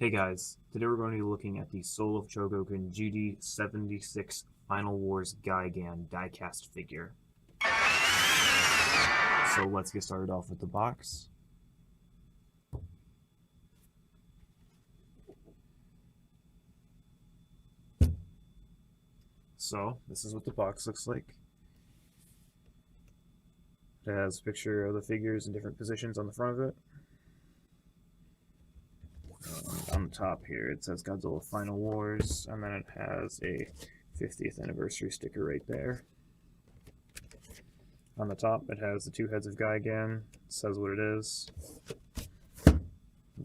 Hey guys, today we're going to be looking at the Soul of Chogokin GD-76 Final Wars Gigan diecast figure. So let's get started off with the box. So this is what the box looks like. It has a picture of the figures in different positions on the front of it. On the top here it says Godzilla Final Wars, and then it has a 50th anniversary sticker right there. On the top it has the two heads of Gigan, it says what it is.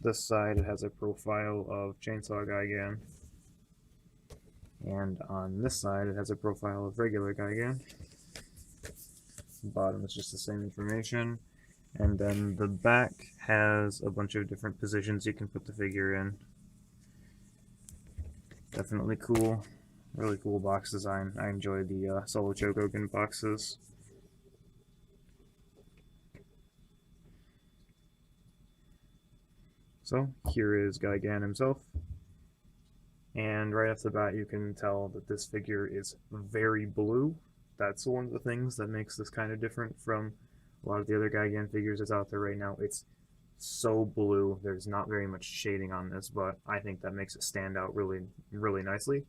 This side it has a profile of Chainsaw Gigan, and on this side it has a profile of regular Gigan. The bottom is just the same information, and then the back has a bunch of different positions you can put the figure in. Definitely cool, really cool box design. I enjoy the Solo Chogokin boxes. So here is Gigan himself, and right off the bat you can tell that this figure is very blue. That's one of the things that makes this kind of different from a lot of the other Gigan figures that's out there right now. It's so blue. There's not very much shading on this, but I think that makes it stand out really, really nicely.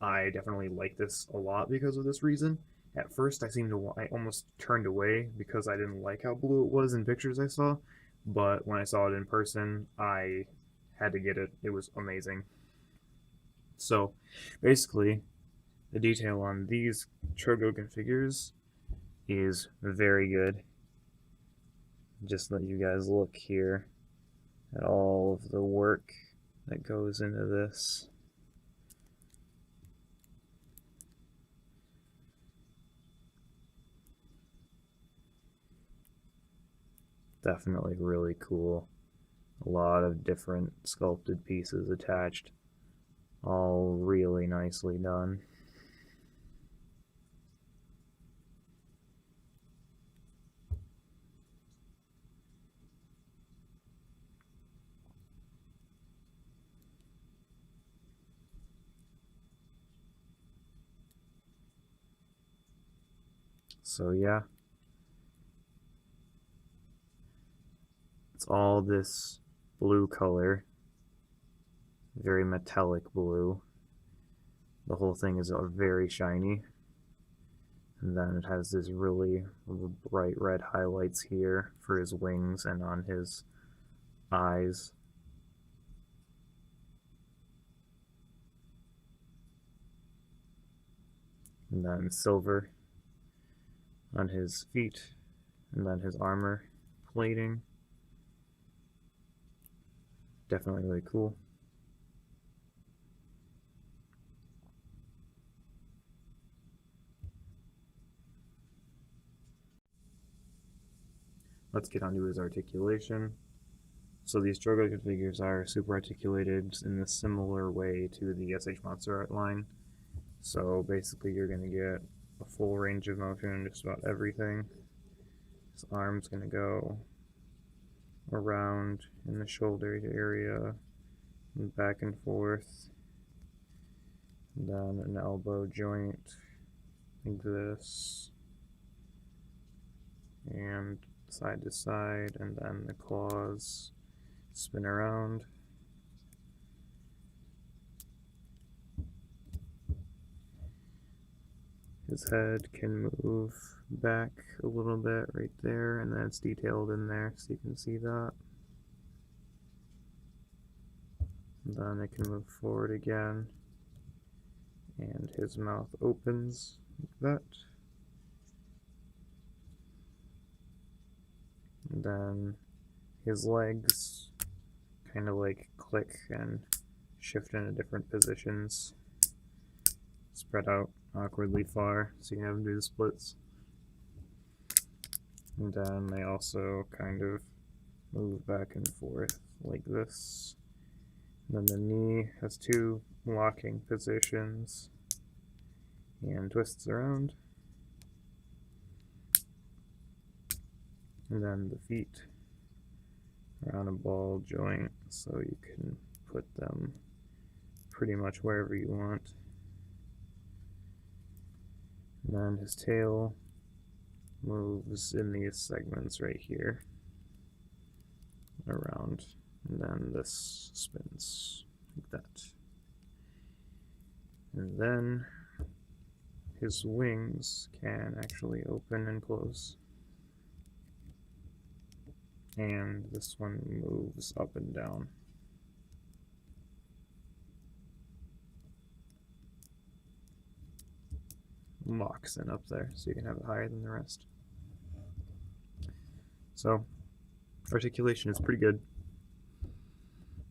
I definitely like this a lot because of this reason. At first, I almost turned away because I didn't like how blue it was in pictures I saw, but when I saw it in person, I had to get it. It was amazing. So, basically, the detail on these Chogokin figures is very good. Just let you guys look here at all of the work that goes into this. Definitely really cool. A lot of different sculpted pieces attached, all really nicely done. So yeah, it's all this blue color, very metallic blue. The whole thing is very shiny, and then it has this really bright red highlights here for his wings and on his eyes. And then silver on his feet, and then his armor plating. Definitely really cool. Let's get onto his articulation. So these Chogokin figures are super articulated in a similar way to the SH Monster Art line. So basically you're going to get a full range of motion in just about everything. His arm's going to go around in the shoulder area and back and forth. And then an elbow joint like this. And side to side, and then the claws spin around. His head can move back a little bit right there, and then it's detailed in there so you can see that. And then it can move forward again, and his mouth opens like that. And then his legs kind of like click and shift into different positions, spread out awkwardly far so you can have them do the splits. And then they also kind of move back and forth like this. And then the knee has two locking positions and twists around. And then the feet are on a ball joint, so you can put them pretty much wherever you want. And then his tail moves in these segments right here around, and then this spins like that. And then his wings can actually open and close. And this one moves up and down. Locks in up there, so you can have it higher than the rest. So, articulation is pretty good.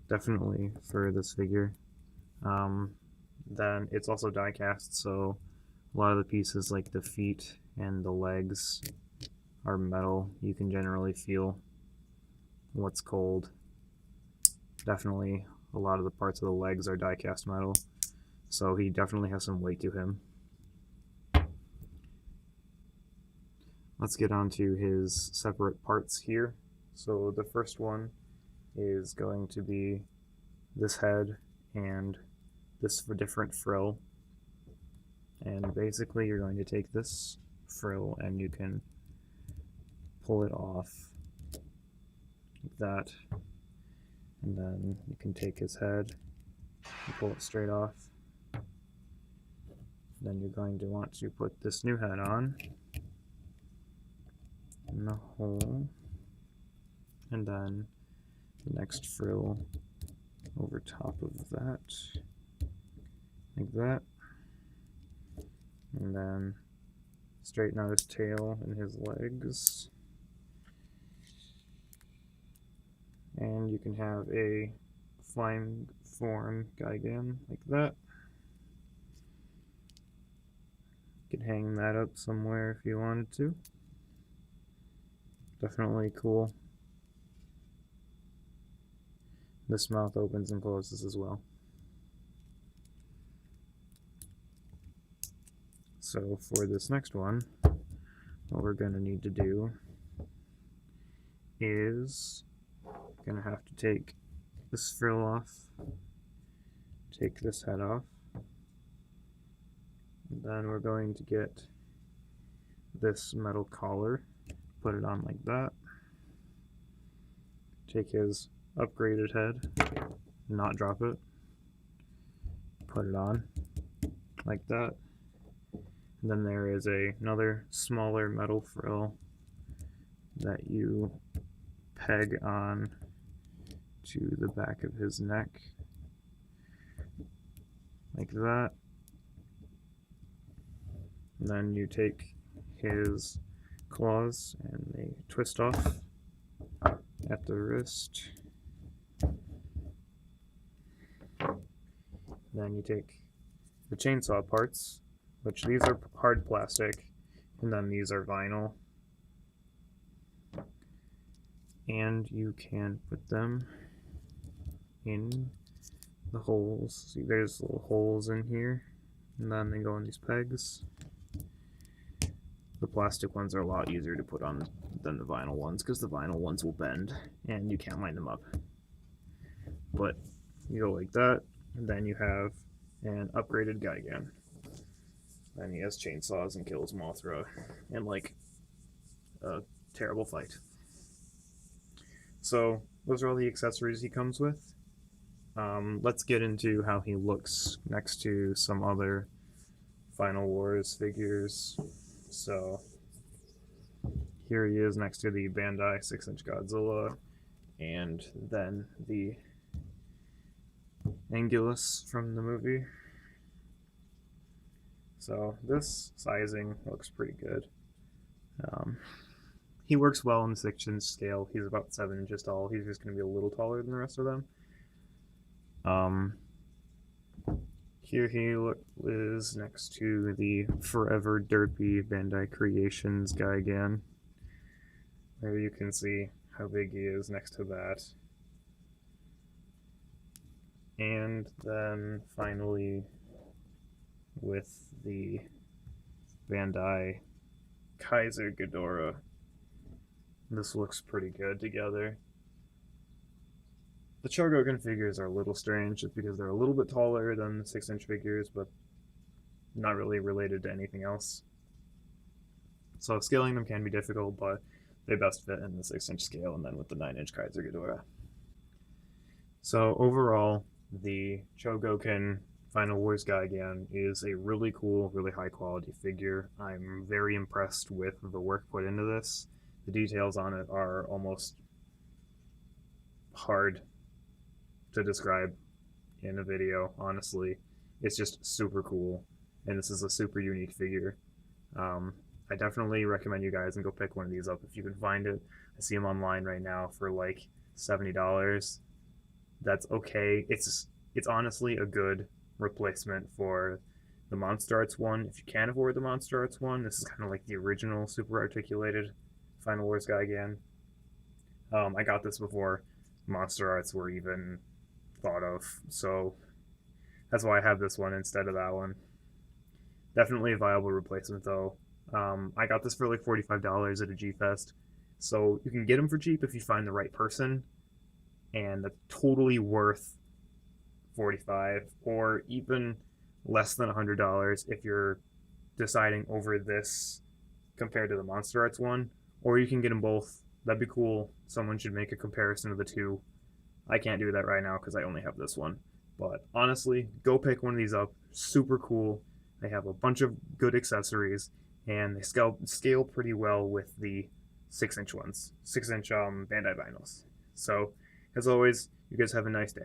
Definitely for this figure. Then it's also die cast, so a lot of the pieces like the feet and the legs are metal. You can generally feel what's cold. Definitely a lot of the parts of the legs are die cast metal, so he definitely has some weight to him. Let's get on to his separate parts here. So the first one is going to be this head and this different frill. And basically you're going to take this frill and you can pull it off like that. And then you can take his head and pull it straight off. Then you're going to want to put this new head on in the hole, and then the next frill over top of that, like that, and then straighten out his tail and his legs, and you can have a flying form Gigan like that. You could hang that up somewhere if you wanted to. Definitely cool. This mouth opens and closes as well. So for this next one, what we're going to need to do is going to have to take this frill off, take this head off, and then we're going to get this metal collar, put it on like that, take his upgraded head, not drop it, put it on like that, and then there is another smaller metal frill that you peg on to the back of his neck like that, and then you take his claws and they twist off at the wrist. Then you take the chainsaw parts, which these are hard plastic, and then these are vinyl, and you can put them in the holes. See, there's little holes in here, and then they go in these pegs. The plastic ones are a lot easier to put on than the vinyl ones, because the vinyl ones will bend and you can't line them up. But you go like that, and then you have an upgraded Gigan. And he has chainsaws and kills Mothra in like a terrible fight. So those are all the accessories he comes with. Let's get into how he looks next to some other Final Wars figures. So here he is next to the Bandai 6-inch Godzilla, and then the Angulus from the movie. So this sizing looks pretty good. He works well in the 6-inch scale. He's about 7 inches tall. He's just going to be a little taller than the rest of them. Here he is next to the Forever Derpy Bandai Creations Gigan. There you can see how big he is next to that. And then finally with the Bandai Kaiser Ghidorah. This looks pretty good together. The Chogokin figures are a little strange just because they're a little bit taller than the 6-inch figures, but not really related to anything else. So scaling them can be difficult, but they best fit in the 6-inch scale and then with the 9-inch Kaiser Ghidorah. So overall, the Chogokin Final Wars Gigan is a really cool, really high quality figure. I'm very impressed with the work put into this. The details on it are almost hard to describe in a video, honestly. It's just super cool, and this is a super unique figure. I definitely recommend you guys and go pick one of these up if you can find it. I see them online right now for like $70. That's okay. It's honestly a good replacement for the Monster Arts one. If you can't afford the Monster Arts one, this is kind of like the original super articulated Final Wars Gigan. I got this before Monster Arts were even thought of, so that's why I have this one instead of that one. Definitely a viable replacement though. I got this for like $45 at a G-Fest, so you can get them for cheap if you find the right person, and that's totally worth $45 or even less than $100 if you're deciding over this compared to the Monster Arts one, or you can get them both. That'd be cool. Someone should make a comparison of the two. I can't do that right now because I only have this one. But honestly, go pick one of these up. Super cool. They have a bunch of good accessories, and they scale pretty well with the 6-inch ones, 6-inch Bandai vinyls. So, as always, you guys have a nice day.